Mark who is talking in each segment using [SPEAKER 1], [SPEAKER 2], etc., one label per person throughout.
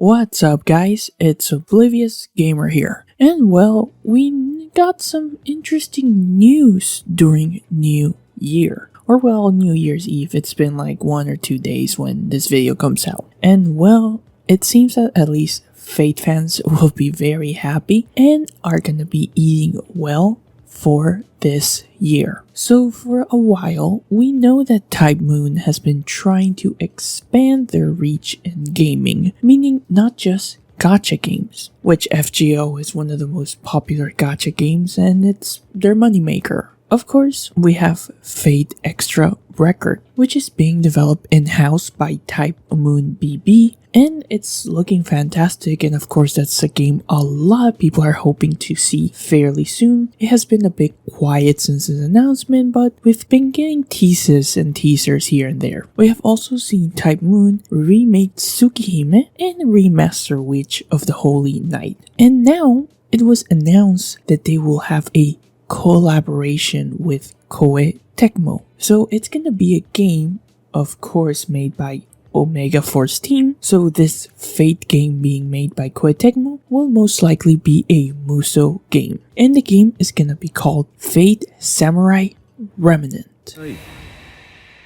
[SPEAKER 1] What's up guys, it's Oblivious Gamer here. And well, we got some interesting news during New Year. Or well, New Year's Eve. It's been like 1 or 2 days when this video comes out. And well, it seems that at least Fate fans will be very happy and are gonna be eating well for this year. So for a while, we know that Type Moon has been trying to expand their reach in gaming, meaning not just gacha games, which FGO is one of the most popular gacha games and it's their moneymaker. Of course, we have Fate Extra Record, which is being developed in-house by Type Moon BB, and it's looking fantastic, and of course that's a game a lot of people are hoping to see fairly soon. It has been a bit quiet since its announcement, but we've been getting teases and teasers here and there. We have also seen Type Moon remake Tsukihime and remaster Witch of the Holy Night. And now, it was announced that they will have a collaboration with Koei Tecmo. So it's gonna be a game, of course, made by Omega Force team. So this Fate game being made by Koei Tecmo will most likely be a Musou game. And the game is gonna be called Fate Samurai Remnant.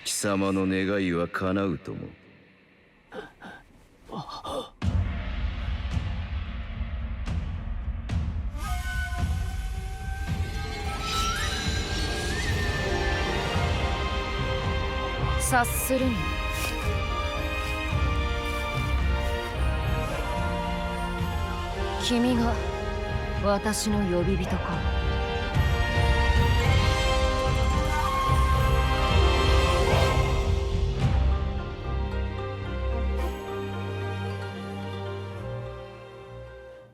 [SPEAKER 2] 貴様の願いは叶うとも。
[SPEAKER 3] 察するに君が私の呼び人か。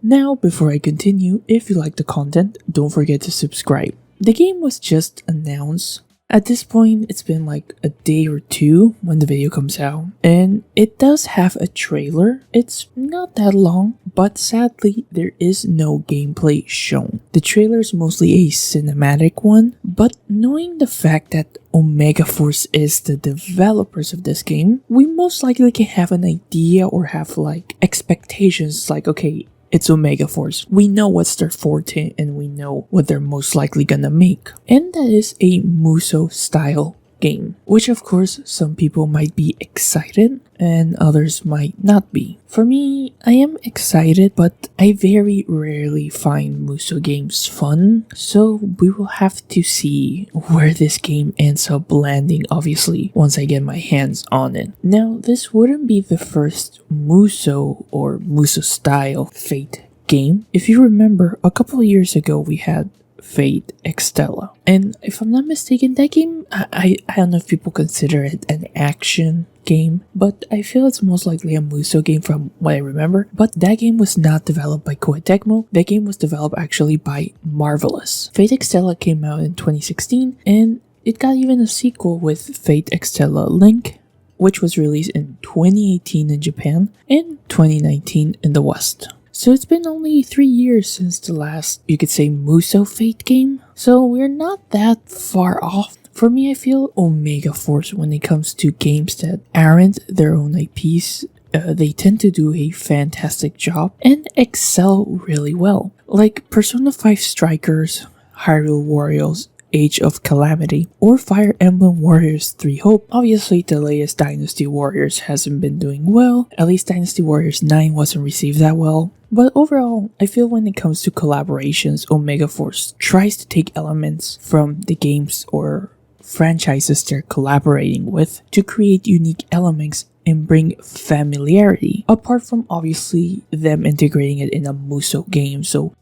[SPEAKER 1] Now, before I continue, if you like the content, don't forget to subscribe. The game was just announced. At this point, it's been like a day or two when the video comes out, and it does have a trailer. It's not that long, but sadly, there is no gameplay shown. The trailer is mostly a cinematic one, but knowing the fact that Omega Force is the developers of this game, we most likely can have an idea or have like expectations like, okay, it's Omega Force. We know what's their forte and we know what they're most likely gonna make. And that is a Musou style game, which of course some people might be excited and others might not be. For me, I am excited, but I very rarely find Musou games fun, so we will have to see where this game ends up landing, obviously, once I get my hands on it. Now, this wouldn't be the first Musou or Musou style Fate game. If you remember, a couple of years ago we had Fate Extella. And if I'm not mistaken, that game, I don't know if people consider it an action game, but I feel it's most likely a Musou game from what I remember. But that game was not developed by Koei Tecmo. That game was developed actually by Marvelous. Fate Extella came out in 2016, and it got even a sequel with Fate Extella Link, which was released in 2018 in Japan and 2019 in the West. So it's been only 3 years since the last, you could say, Musou Fate game. So we're not that far off. For me, I feel Omega Force, when it comes to games that aren't their own IPs, they tend to do a fantastic job and excel really well. Like Persona 5 Strikers, Hyrule Warriors, Age of Calamity, or Fire Emblem Warriors 3 Hope. Obviously, the latest Dynasty Warriors hasn't been doing well. At least Dynasty Warriors 9 wasn't received that well. But overall, I feel when it comes to collaborations, Omega Force tries to take elements from the games or franchises they're collaborating with to create unique elements and bring familiarity, apart from obviously them integrating it in a Musou game. So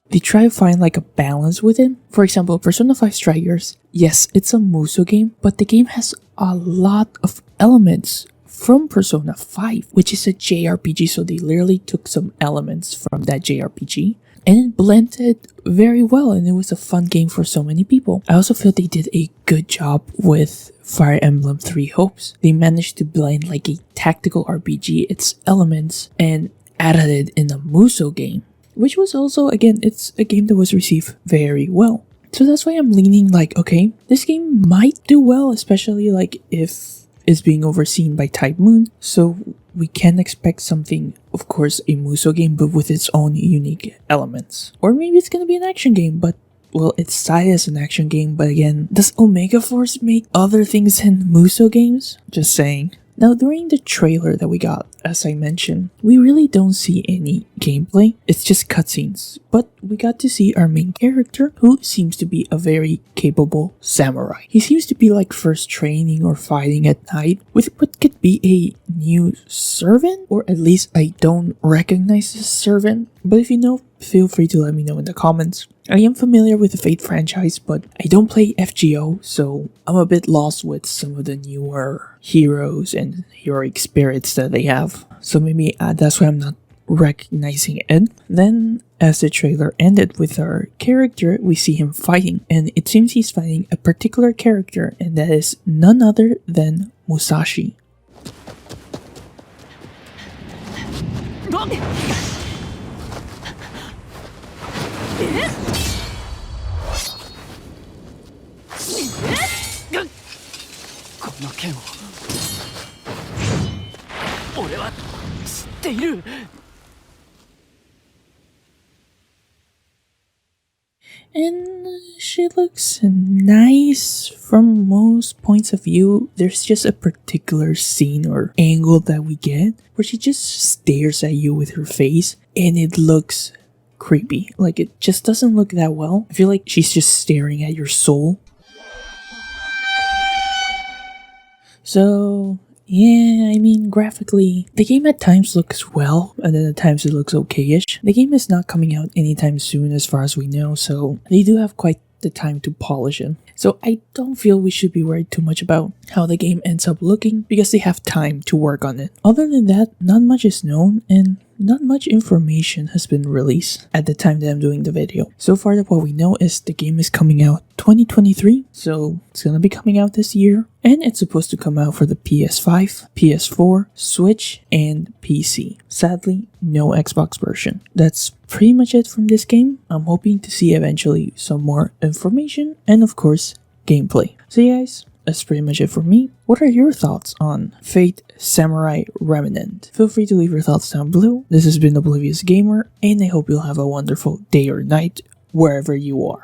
[SPEAKER 1] they try to find like a balance with it. For example, Persona 5 Strikers, yes, it's a Musou game, but the game has a lot of elements from Persona 5, which is a JRPG, so they literally took some elements from that JRPG and it blended very well, and it was a fun game for so many people. I also feel they did a good job with Fire Emblem 3 Hopes. They managed to blend like a tactical RPG, its elements, and added it in a Musou game, which was also, again, it's a game that was received very well. So that's why I'm leaning like, okay, this game might do well, especially like if it's being overseen by Type Moon. So we can expect something, of course, a Muso game, but with its own unique elements. Or maybe it's gonna be an action game, but well, it's cited as an action game, but again, does Omega Force make other things than Muso games? Just saying. Now, during the trailer that we got, as I mentioned, we really don't see any gameplay. It's just cutscenes. But we got to see our main character, who seems to be a very capable samurai. He seems to be like first training or fighting at night with what could be a new servant, or at least I don't recognize this servant. But if you know, feel free to let me know in the comments. I am familiar with the Fate franchise, but I don't play FGO, so I'm a bit lost with some of the newer heroes and heroic spirits that they have. So maybe that's why I'm not recognizing it. Then, as the trailer ended with our character, we see him fighting, and it seems he's fighting a particular character, and that is none other than Musashi.
[SPEAKER 4] この剣を俺は知っている。
[SPEAKER 1] And she looks nice from most points of view. There's just a particular scene or angle that we get where she just stares at you with her face, and it looks creepy. Like, it just doesn't look that well. I feel like she's just staring at your soul. So, yeah, I mean, graphically, the game at times looks well, and then at times it looks okay-ish. The game is not coming out anytime soon as far as we know, so they do have quite the time to polish it. So I don't feel we should be worried too much about how the game ends up looking, because they have time to work on it. Other than that, not much is known, and not much information has been released at the time that I'm doing the video. So far, what we know is the game is coming out 2023, so it's gonna be coming out this year, and it's supposed to come out for the PS5, PS4, Switch, and PC. Sadly, no Xbox version. That's pretty much it from this game. I'm hoping to see eventually some more information, and of course, gameplay. So yeah, guys, that's pretty much it for me. What are your thoughts on Fate Samurai Remnant? Feel free to leave your thoughts down below. This has been Oblivious Gamer, and I hope you'll have a wonderful day or night wherever you are.